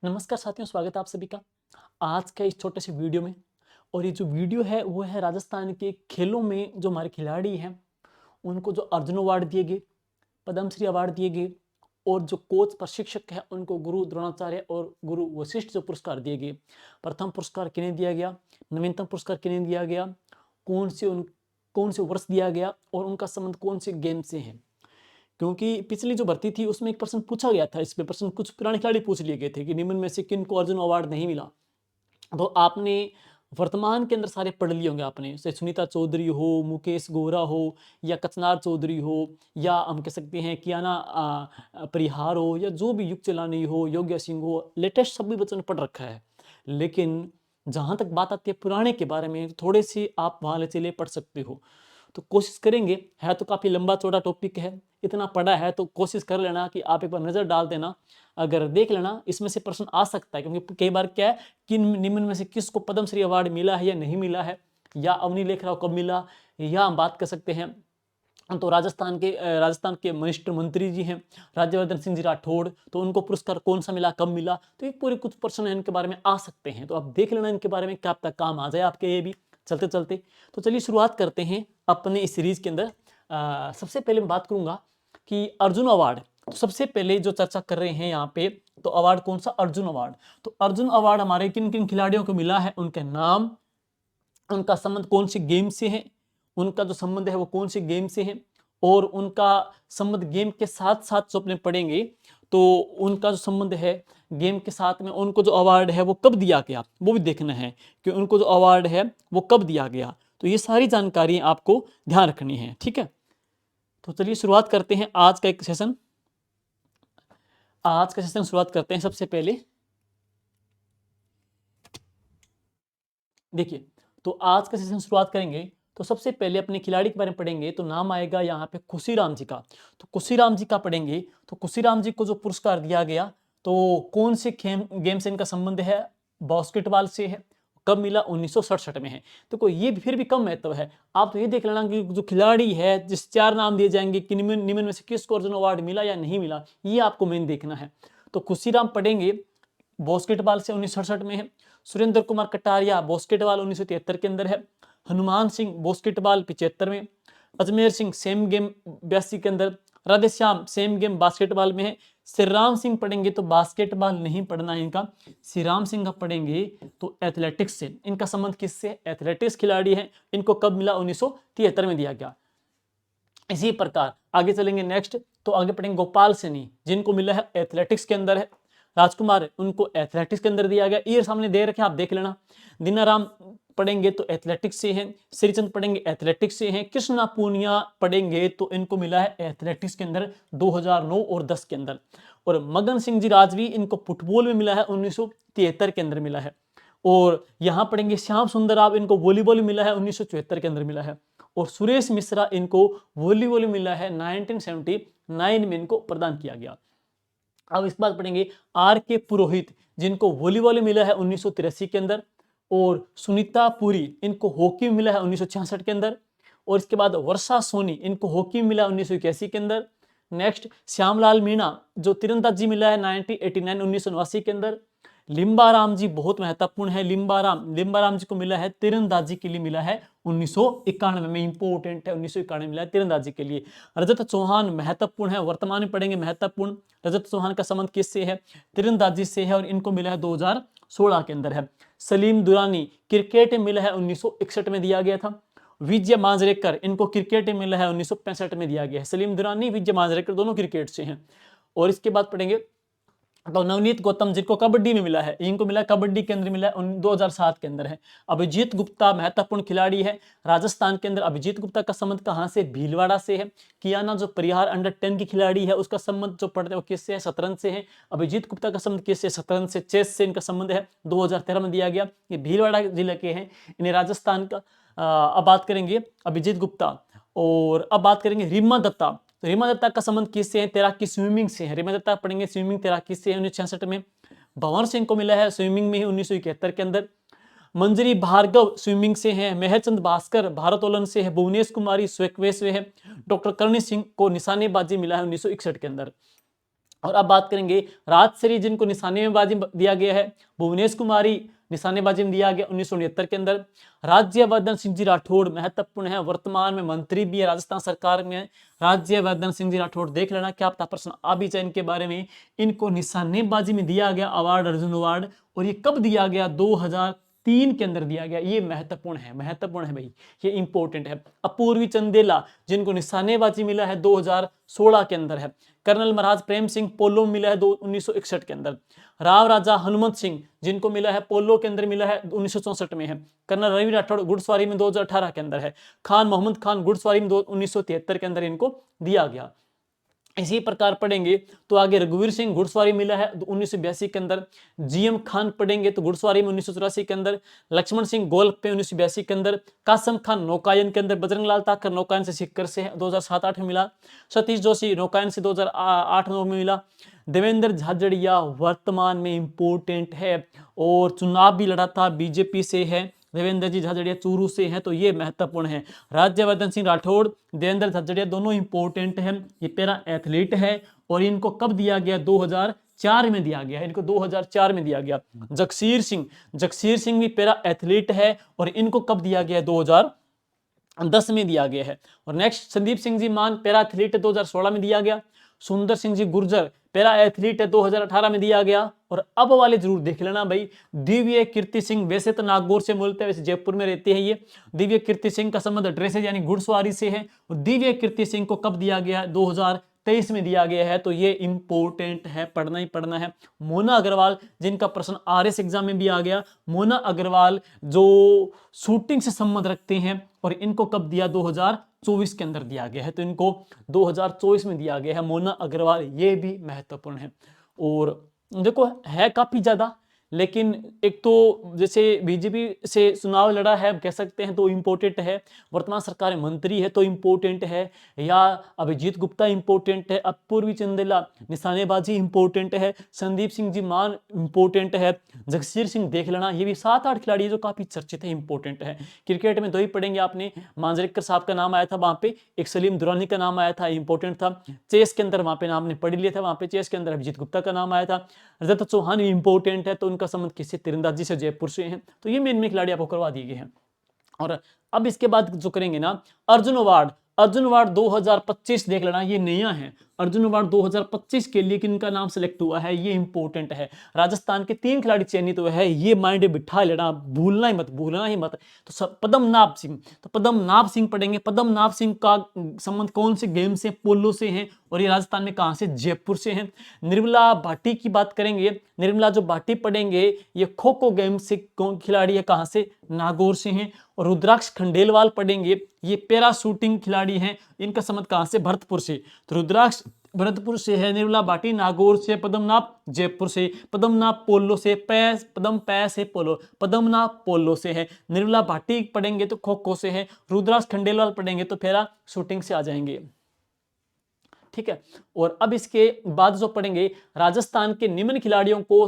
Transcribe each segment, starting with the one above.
नमस्कार साथियों, स्वागत है आप सभी का आज का इस छोटे से वीडियो में। और ये जो वीडियो है वो है राजस्थान के खेलों में जो हमारे खिलाड़ी हैं उनको जो अर्जुन अवार्ड दिए गए, पद्मश्री अवार्ड दिए गए और जो कोच प्रशिक्षक है उनको गुरु द्रोणाचार्य और गुरु वशिष्ठ जो पुरस्कार दिए गए। प्रथम पुरस्कार किन्हें दिया गया, नवीनतम पुरस्कार किन्हें दिया गया, कौन से वर्ष दिया गया और उनका संबंध कौन से गेम से है। क्योंकि पिछली जो भर्ती थी उसमें एक प्रश्न पूछा गया था, इस पे प्रश्न कुछ पुराने खिलाड़ी पूछ लिए गए थे कि निम्न में से किन को अर्जुन अवार्ड नहीं मिला। तो आपने वर्तमान के अंदर सारे पढ़ लिए होंगे आपने, जैसे सुनीता चौधरी हो, मुकेश गोरा हो या कचनार चौधरी हो या हम कह सकते हैं कियाना परिहार हो या जो भी युग चलानी हो, योग्य सिंह हो, लेटेस्ट सभी बच्चों ने पढ़ रखा है। लेकिन जहाँ तक बात आती है पुराने के बारे में, थोड़े सी आप वहाँ ले चले पढ़ सकते हो। तो कोशिश करेंगे, है तो काफ़ी लंबा चौड़ा टॉपिक है, इतना पढ़ा है तो कोशिश कर लेना कि आप एक बार नज़र डाल देना, अगर देख लेना इसमें से प्रश्न आ सकता है। क्योंकि कई बार क्या है कि निम्न में से किसको पद्मश्री अवार्ड मिला है या नहीं मिला है, या अवनी लेखराव कब मिला, या हम बात कर सकते हैं तो राजस्थान के मिनिस्टर मंत्री जी हैं राज्यवर्धन सिंह जी राठौड़, तो उनको पुरस्कार कौन सा मिला, कब मिला, तो एक पूरे कुछ प्रश्न है इनके बारे में आ सकते हैं। तो आप देख लेना इनके बारे में, क्या आपका काम आ जाए आपके ये भी चलते चलते। तो चलिए शुरुआत करते हैं अपने इस सीरीज के अंदर। सबसे पहले मैं बात करूंगा कि अर्जुन अवार्ड। तो सबसे पहले जो चर्चा कर रहे हैं यहाँ पे, तो अवार्ड कौन सा, अर्जुन अवार्ड। तो अर्जुन अवार्ड हमारे किन किन खिलाड़ियों को मिला है, उनके नाम, उनका संबंध कौन से गेम से है, उनका जो संबंध है वो कौन से गेम से है, और उनका संबंध गेम के साथ साथ जो अपने पढ़ेंगे तो उनका जो संबंध है गेम के साथ में, उनको जो अवार्ड है वो कब दिया गया वो भी देखना है कि उनको जो अवार्ड है वो कब दिया गया। तो ये सारी जानकारी आपको ध्यान रखनी है, ठीक है। तो चलिए शुरुआत करते हैं आज का एक सेशन। आज का सेशन शुरुआत करते हैं। सबसे पहले देखिए, तो आज का सेशन शुरुआत करेंगे तो सबसे पहले अपने खिलाड़ी के बारे में पढ़ेंगे। तो नाम आएगा यहाँ पे खुशीराम जी का। तो खुशीराम जी का पढ़ेंगे। तो खुशीराम जी को जो पुरस्कार दिया गया तो कौन से गेम से इनका संबंध है, बास्केटबॉल से है, कब मिला, 1967 में है। तो कोई ये फिर भी कम महत्व है, आप तो ये देख लेना कि जो खिलाड़ी है जिस चार नाम दिए जाएंगे कि निम्न में से किसको अर्जुन अवार्ड मिला या नहीं मिला, ये आपको मेन देखना है। तो खुशीराम पढ़ेंगे, बास्केटबॉल से 1967 में है। सुरेंद्र कुमार कटारिया बास्केटबॉल 1973 के अंदर है। हनुमान सिंह बास्केटबॉल 75 में। अजमेर सिंह सेम गेम 82 के अंदर। राधेश्याम सेम गेम बास्केटबॉल में है। श्री राम सिंह पढ़ेंगे तो बास्केटबॉल नहीं पढ़ना है इनका, श्री राम सिंह का पढ़ेंगे तो एथलेटिक्स से। इनका संबंध किससे, एथलेटिक्स खिलाड़ी है। इनको कब मिला, 1973 में दिया गया। इसी प्रकार आगे चलेंगे नेक्स्ट, तो आगे पढ़ेंगे गोपाल सैनी, जिनको मिला है एथलेटिक्स के अंदर है। राजकुमार उनको एथलेटिक्स के अंदर दिया गया, ये सामने दे रखे आप देख लेना। दीनाराम पढ़ेंगे तो एथलेटिक्स से हैं। श्रीचंद पढ़ेंगे एथलेटिक्स से हैं। कृष्णा पूनिया पढ़ेंगे तो इनको मिला है एथलेटिक्स के अंदर 2009 और 10 के अंदर। और मगन सिंह जी राजवी, इनको फुटबॉल में मिला है 1973 के अंदर मिला है। और यहाँ पढ़ेंगे श्याम सुंदर आप, इनको वॉलीबॉल मिला है 1974 के अंदर मिला है। और सुरेश मिश्रा, इनको वॉलीबॉल मिला है 1979 में इनको प्रदान किया गया। अब इस बात पढ़ेंगे आर के पुरोहित, जिनको वॉलीबॉल मिला है 1983 के अंदर। और सुनीता पुरी, इनको हॉकी में मिला है 1966 के अंदर। और इसके बाद वर्षा सोनी, इनको हॉकी में मिला 1981 के अंदर। नेक्स्ट श्यामलाल मीणा, जो तीरंदाजी मिला है 1989 के अंदर। लिम्बाराम जी बहुत महत्वपूर्ण है, लिम्बाराम जी को मिला है तीरंदाजी के लिए मिला है 1991 में, इंपोर्टेंट है, 1991 में मिला है तीरंदाजी के लिए। रजत चौहान महत्वपूर्ण है, वर्तमान में पढ़ेंगे महत्वपूर्ण। रजत चौहान का संबंध किससे है, तीरंदाजी से है, और इनको मिला है 2016 के अंदर है। सलीम दुरानी क्रिकेट में मिला है 1961 में दिया गया था। विजय मांजरेकर, इनको क्रिकेट में मिला है 1965 में दिया गया है। सलीम दुरानी, विजय मांजरेकर दोनों क्रिकेट से हैं। और इसके बाद पढ़ेंगे तो नवनीत गौतम, जिनको कबड्डी में मिला है, इनको मिला कबड्डी के अंदर मिला है 2007 के अंदर है। अभिजीत गुप्ता महत्वपूर्ण खिलाड़ी है राजस्थान के अंदर। अभिजीत गुप्ता का संबंध कहाँ से, भीलवाड़ा से है। कियाना जो परिहार अंडर-10 की खिलाड़ी है, उसका संबंध जो पढ़ते हैं वो किससे है, शतरंज से है। अभिजीत गुप्ता का संबंध किससे, शतरंज से, चेस से इनका संबंध है, 2013 में दिया गया। ये भीलवाड़ा जिले के हैं, इन्हें राजस्थान का। अब बात करेंगे अभिजीत गुप्ता। और अब बात करेंगे रीमा दत्ता। तो रीमा दत्ता का संबंध किससे है, तैराकी स्विमिंग से है। रीमा दत्ता पढ़ेंगे स्विमिंग तैराकी से 1966 में। भंवर सिंह को मिला है स्विमिंग में ही 1971 के अंदर। मंजरी भार्गव स्विमिंग से है। मेहरचंद भास्कर भारोत्तोलन से है। भुवनेश कुमारी स्क्वैश से है। डॉक्टर करणी सिंह को निशानेबाजी मिला है 1961 के अंदर। और अब बात करेंगे राजश्री जिनको निशानेबाजी दिया गया है, भुवनेश कुमारी निशानेबाजी में दिया गया 1969 के अंदर। राज्यवर्धन सिंह जी राठौड़ महत्वपूर्ण है, वर्तमान में मंत्री भी है राजस्थान सरकार में। राज्यवर्धन सिंह जी राठौड़ देख लेना, क्या पता प्रश्न आ भी जाए इनके बारे में। इनको निशानेबाजी में दिया गया अवार्ड, अर्जुन अवार्ड, और ये कब दिया गया? 2003 के अंदर दिया गया। ये महत्वपूर्ण है भाई, ये इंपॉर्टेंट है। अपूर्वी चंदेला जिनको निशानेबाजी मिला है 2016 के अंदर है। कर्नल महाराज प्रेम सिंह पोलो में मिला है 1961 के अंदर। राव राजा हनुमंत सिंह जिनको मिला है पोलो के अंदर मिला है 1964 में है। कर्नल रवि राठौड़ घुड़सवारी में 2018 के अंदर है। खान मोहम्मद खान घुड़सवारी में 1973 के अंदर इनको दिया गया। इसी प्रकार पढ़ेंगे तो आगे रघुवीर सिंह घुड़सवारी मिला है 1982 के अंदर। जीएम खान पढ़ेंगे तो घुड़सवारी में 1984 के अंदर। लक्ष्मण सिंह गोल्फ पे 1982 के अंदर। कासम खान नौकायन के अंदर। बजरंग लाल ताकर नौकायन से सिक्कर से 2007-8 में मिला। सतीश जोशी नौकायन से 2008-9 में मिला। देवेंद्र झाझड़िया वर्तमान में इंपोर्टेंट है और चुनाव भी लड़ा था, बीजेपी से है। देवेंद्र जी झाझड़िया चूरू से हैं, तो ये महत्वपूर्ण है। राज्यवर्धन सिंह राठौड़, देवेंद्र झाझड़िया दोनों इंपॉर्टेंट हैं। ये पैरा एथलीट है और इनको कब दिया गया? 2004 में दिया गया है, इनको 2004 में दिया गया। जगसीर सिंह भी पैरा एथलीट है और इनको कब दिया गया? 2010 में दिया गया है। और नेक्स्ट संदीप सिंह जी मान पैरा एथलीट 2016 में दिया गया। सुंदर सिंह जी गुर्जर पैरा एथलीट है 2018 में दिया गया। और अब वाले जरूर देख लेना भाई, दिव्य कीर्ति सिंह वैसे तो नागौर से बोलते हैं, वैसे जयपुर में रहते हैं ये। दिव्य कीर्ति सिंह का संबंध ड्रेसेज यानी घुड़सवारी से है। और दिव्य कीर्ति सिंह को कब दिया गया? 2023 में दिया गया है, तो ये इंपॉर्टेंट है, पढ़ना ही पढ़ना है। मोना अग्रवाल जिनका प्रश्न आरएस एग्जाम में भी आ गया। मोना अग्रवाल जो शूटिंग से संबंध रखते हैं और इनको कब दिया? 2024 के अंदर दिया गया है, तो इनको 2024 में दिया गया है मोना अग्रवाल। ये भी महत्वपूर्ण है। और देखो है काफी ज्यादा, लेकिन एक तो जैसे बीजेपी से चुनाव लड़ा है कह सकते हैं तो इम्पोर्टेंट है। वर्तमान सरकार में मंत्री है तो इम्पोर्टेंट है। या अभिजीत गुप्ता इम्पोर्टेंट है। अपूर्वी चंदेला निशानेबाजी इम्पोर्टेंट है। संदीप सिंह जी मान इम्पोर्टेंट है। जगसीर सिंह देख लेना, ये भी 7-8 खिलाड़ी जो काफी चर्चित है, इंपॉर्टेंट है। क्रिकेट में 2 ही पढ़ेंगे आपने, मांजरेकर साहब का नाम आया था वहां पे, एक सलीम दुरानी का नाम आया था, इंपॉर्टेंट था। चेस के अंदर वहां पे नाम ने पढ़ लिया था, वहां पे चेस के अंदर अभिजीत गुप्ता का नाम आया था। रजत चौहान भी इंपॉर्टेंट है, तो उनका संबंध किसी तीरंदाजी से जयपुर से है। तो ये मेन खिलाड़ी आपको करवा दिए गए हैं। और अब इसके बाद जो करेंगे ना, अर्जुन अवार्ड 2025 देख लेना, ये नया है। अर्जुन अवार्ड 2025 के लिए किनका नाम सिलेक्ट हुआ है, ये इंपॉर्टेंट है। राजस्थान के 3 खिलाड़ी चयनित हुए हैं, ये माइंड में बिठा लेना, भूलना ही मत। तो पद्मनाभ सिंह, तो पद्मनाभ सिंह पढ़ेंगे। पद्मनाभ सिंह का संबंध कौन से गेम से? पोलो से है। और ये राजस्थान में कहां से? जयपुर से है। निर्मला भाटी की बात करेंगे, निर्मला जो भाटी पढ़ेंगे ये खो खो गेम से कौन खिलाड़ी है, कहां से? नागौर से हैं। और रुद्राक्ष खंडेलवाल पढ़ेंगे, ये पैरा शूटिंग खिलाड़ी हैं, इनका संबंध कहां से? भरतपुर से। तो रुद्राक्ष भरतपुर से है, निर्मला भाटी नागौर से, पद्मनाभ जयपुर से, पद्मनाभ पोलो से, पद्मनाभ पोलो से है। निर्मला भाटी पढ़ेंगे तो खो खो से है। रुद्राक्ष खंडेलवाल पढ़ेंगे तो पैरा शूटिंग से आ जाएंगे, ठीक है। और अब इसके बाद जो पढ़ेंगे, राजस्थान के निम्न खिलाड़ियों को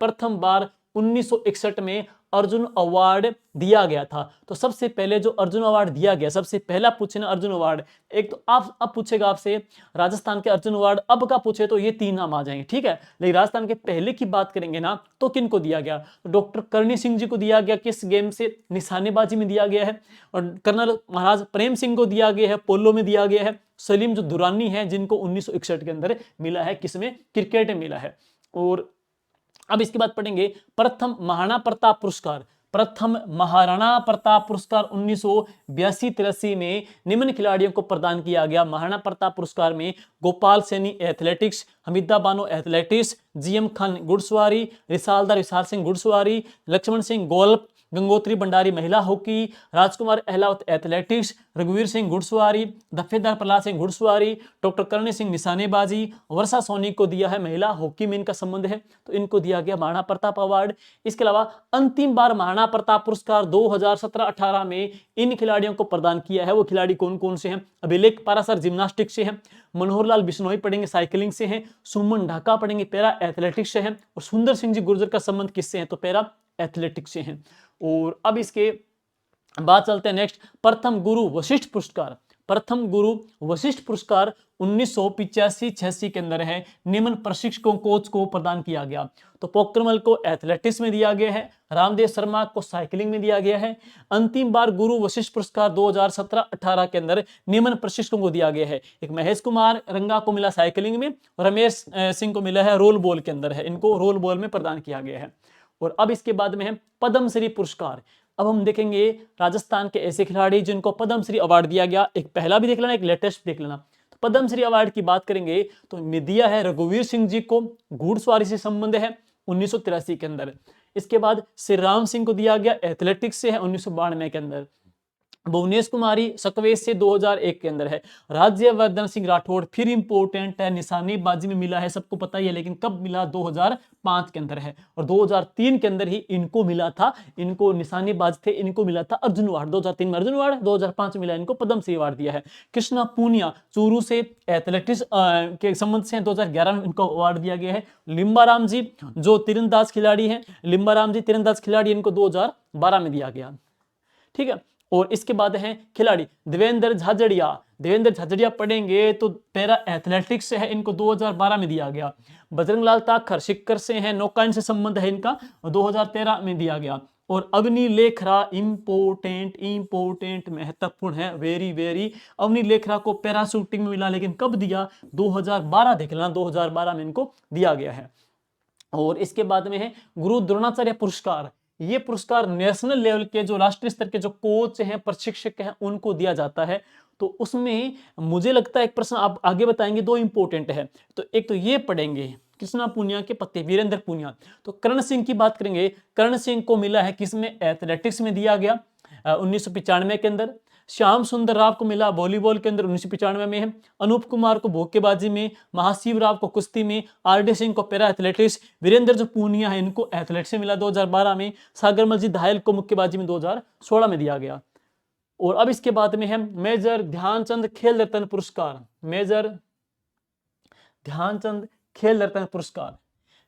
प्रथम बार 1961 में अर्जुन अवार्ड दिया गया था। तो सबसे पहले जो अर्जुन अवार्ड दिया गया, सबसे पहला पूछे ना अर्जुन अवार्ड, एक तो आप अब पूछेगा आपसे राजस्थान के अर्जुन अवार्ड अब का पूछे तो ये 3 नाम आ जाएंगे, ठीक है। लेकिन राजस्थान के पहले की बात करेंगे ना तो किनको दिया गया? डॉक्टर करणी सिंह जी को दिया गया, किस गेम से? निशानेबाजी में दिया गया है। और कर्नल महाराज प्रेम सिंह को दिया गया है, पोलो में दिया गया है। सलीम जो दुरानी है जिनको 1961 के अंदर मिला है, किसमें? क्रिकेट में मिला है। और अब इसके बाद पढ़ेंगे प्रथम महाराणा प्रताप पुरस्कार। प्रथम महाराणा प्रताप पुरस्कार 1982-83 में निम्न खिलाड़ियों को प्रदान किया गया। महाराणा प्रताप पुरस्कार में Gopal Saini athletics, Hamida Bano athletics, GM Khan घुड़सवारी, रिसालदार विशाल सिंह घुड़सवारी, लक्ष्मण सिंह गोल्फ, गंगोत्री भंडारी महिला हॉकी, राजकुमार अहलावत एथलेटिक्स, रघुवीर सिंह घुड़सवारी, दफेदार प्रहलाद सिंह घुड़सवारी, डॉक्टर करणी सिंह निशानेबाजी, वर्षा सोनी को दिया है महिला हॉकी में इनका संबंध है, तो इनको दिया गया महाराणा प्रताप अवार्ड। इसके अलावा अंतिम बार महाराणा प्रताप पुरस्कार 2017-18 में इन खिलाड़ियों को प्रदान किया है। वो खिलाड़ी कौन कौन से हैं? अभिलेख पारासर जिम्नास्टिक से हैं, मनोहरलाल बिश्नोई पढ़ेंगे साइकिलिंग से हैं, सुमन ढाका पढ़ेंगे पैरा एथलेटिक्स से हैं, और सुंदर सिंह जी गुर्जर का संबंध किससे है? तो पैरा एथलेटिक्स से हैं। और अब इसके बाद चलते हैं नेक्स्ट, प्रथम गुरु वशिष्ठ पुरस्कार। प्रथम गुरु वशिष्ठ पुरस्कार 1985-86 के अंदर है निम्न प्रशिक्षकों कोच को प्रदान किया गया। तो पोखरमल को एथलेटिक्स में दिया गया है, रामदेव शर्मा को साइकिलिंग में दिया गया है। अंतिम बार गुरु वशिष्ठ पुरस्कार 2017-18 के अंदर निम्न प्रशिक्षकों को दिया गया है। एक महेश कुमार रंगा को मिला साइकिलिंग में और रमेश सिंह को मिला है रोल बॉल के अंदर है, इनको रोल बॉल में प्रदान किया गया है। और अब इसके बाद में है पद्मश्री पुरस्कार। अब हम देखेंगे राजस्थान के ऐसे खिलाड़ी जिनको पद्मश्री अवार्ड दिया गया, एक पहला भी देख लेना, एक लेटेस्ट देख लेना। तो पद्मश्री अवार्ड की बात करेंगे तो दिया है रघुवीर सिंह जी को, घुड़सवारी से संबंध है 1983 के अंदर। इसके बाद श्री राम सिंह को दिया गया एथलेटिक्स से है 1992 के अंदर। भुवनेश कुमारी सकवेश से 2001 के अंदर है। राज्यवर्धन सिंह राठौड़ फिर इंपॉर्टेंट है, निशानेबाजी में मिला है, सबको पता ही है, लेकिन कब मिला, 2005 के अंदर है। और 2003 के अंदर ही इनको मिला था, इनको निशानेबाज थे, इनको मिला था अर्जुन अवार्ड। 2003 में अर्जुन अवार्ड, 2005 में मिला इनको पद्मश्री अवार्ड दिया है। कृष्णा पूनिया चूरू से एथलेटिक्स के संबंध से 2011 में इनको अवार्ड दिया गया है। लिम्बाराम जी जो तीरंदाज खिलाड़ी हैं, लिम्बाराम जी तीरंदाज खिलाड़ी, इनको 2012 में दिया गया। ठीक है। और इसके बाद है खिलाड़ी देवेंद्र झाझड़िया। देवेंद्र झाझड़िया पढ़ेंगे तो पैरा एथलेटिक्स से है, इनको 2012 में दिया गया। बजरंगलाल ताखर सिक्कर से है, नौकायन से संबंध है इनका, 2013 में दिया गया। और अग्नि लेखरा इंपोर्टेंट महत्वपूर्ण है, वेरी वेरी। अग्नि लेखरा को पैराशूटिंग में मिला, लेकिन कब दिया, 2012 देख लेना, 2012 में इनको दिया गया है। और इसके बाद में है गुरु द्रोणाचार्य पुरस्कार। ये पुरस्कार नेशनल लेवल के जो राष्ट्रीय स्तर के जो कोच हैं, प्रशिक्षक हैं, उनको दिया जाता है। तो उसमें मुझे लगता है एक प्रश्न आप आगे बताएंगे, दो इंपॉर्टेंट है। तो एक तो ये पढ़ेंगे कृष्णा पूनिया के पति वीरेंद्र पूनिया। तो करण सिंह की बात करेंगे, करण सिंह को मिला है किसमें, एथलेटिक्स में दिया गया 1995 के अंदर। श्याम सुंदर राव को मिला वॉलीबॉल के अंदर 1995 में है। अनूप कुमार को भोकेबाजी में, महाशिव राव को कुश्ती में, आर.डी. सिंह को पैरा एथलेटिक्स, वीरेंद्र जो पूनिया है इनको एथलेटिक्स में मिला 2012 में। सागरमल जी धायल को मुक्केबाजी में 2016 में दिया गया। और अब इसके बाद में है मेजर ध्यानचंद खेल रत्न पुरस्कार। मेजर ध्यानचंद खेल रत्न पुरस्कार,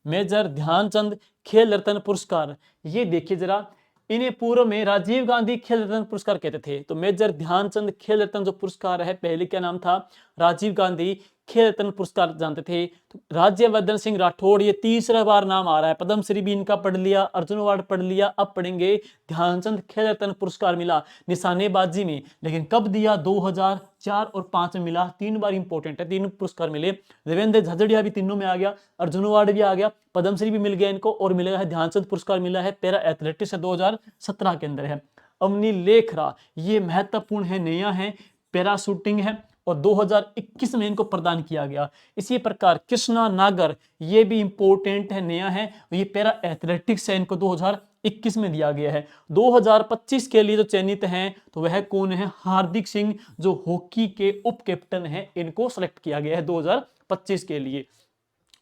मेजर ध्यानचंद खेल रत्न पुरस्कार, ये देखिए जरा, इन्हें पूर्व में राजीव गांधी खेल रत्न पुरस्कार कहते थे। तो मेजर ध्यानचंद खेल रत्न जो पुरस्कार है, पहले क्या नाम था, राजीव गांधी खेल रत्न पुरस्कार जानते थे। तो राज्यवर्धन सिंह राठौड़, ये तीसरा बार नाम आ रहा है। पद्मश्री भी इनका पढ़ लिया, अर्जुन अवार्ड पढ़ लिया, अब पढ़ेंगे ध्यानचंद खेल रत्न पुरस्कार मिला निशानेबाजी में, लेकिन कब दिया, 2004 और 5 में मिला। 3 बार इंपॉर्टेंट है, 3 पुरस्कार मिले। देवेंद्र झाझड़िया भी तीनों में आ गया, अर्जुन अवार्ड भी आ गया, पद्मश्री भी मिल गया इनको, और मिला है ध्यानचंद पुरस्कार मिला है पैरा एथलेटिक्स 2017 के अंदर है। अवनी लेखरा, ये महत्वपूर्ण है, नया है, पैराशूटिंग है, और 2021 में इनको प्रदान किया गया। इसी प्रकार कृष्णा नागर, ये भी इंपॉर्टेंट है, नया है, ये पैरा एथलेटिक्स है, इनको 2021 में दिया गया है। 2025 के लिए जो चयनित हैं तो वह कौन है, हार्दिक सिंह जो हॉकी के उप कैप्टन हैं, इनको सेलेक्ट किया गया है 2025 के लिए।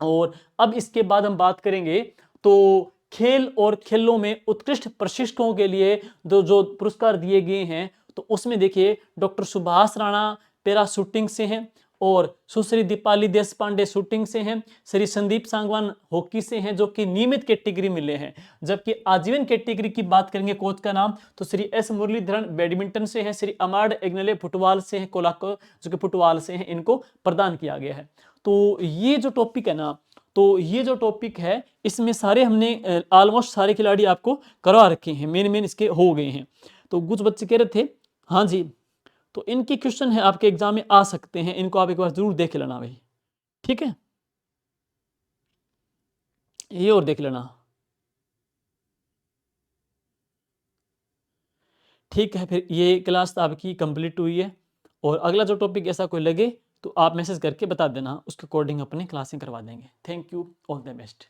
और अब इसके बाद हम बात करेंगे तो खेल और खेलों में उत्कृष्ट प्रशिक्षकों के लिए जो पुरस्कार दिए गए हैं, तो उसमें देखिए doctor Subhash Rana para shooting से हैं, और सुश्री दीपाली देशपांडे शूटिंग से हैं, श्री संदीप सांगवान हॉकी से हैं, जो कि नियमित कैटेगरी मिले हैं। जबकि आजीवन कैटेगरी की बात करेंगे कोच का नाम, तो श्री एस मुरलीधरन बैडमिंटन से हैं, श्री अमाड एग्नले फुटबॉल से हैं, कोलाको जो कि फुटबॉल से हैं, इनको प्रदान किया गया है। तो ये जो टॉपिक है ना, तो ये जो टॉपिक है इसमें सारे हमने ऑलमोस्ट सारे खिलाड़ी आपको करवा रखे हैं, मेन इसके हो गए हैं। तो कुछ बच्चे कह रहे थे हाँ जी, तो इनकी क्वेश्चन है आपके एग्जाम में आ सकते हैं, इनको आप एक बार जरूर देख लेना भाई, ठीक है, ये और देख लेना, ठीक है। फिर ये क्लास आपकी कंप्लीट हुई है, और अगला जो टॉपिक ऐसा कोई लगे तो आप मैसेज करके बता देना, उसके अकॉर्डिंग अपने क्लासें करवा देंगे। Thank you, all the best.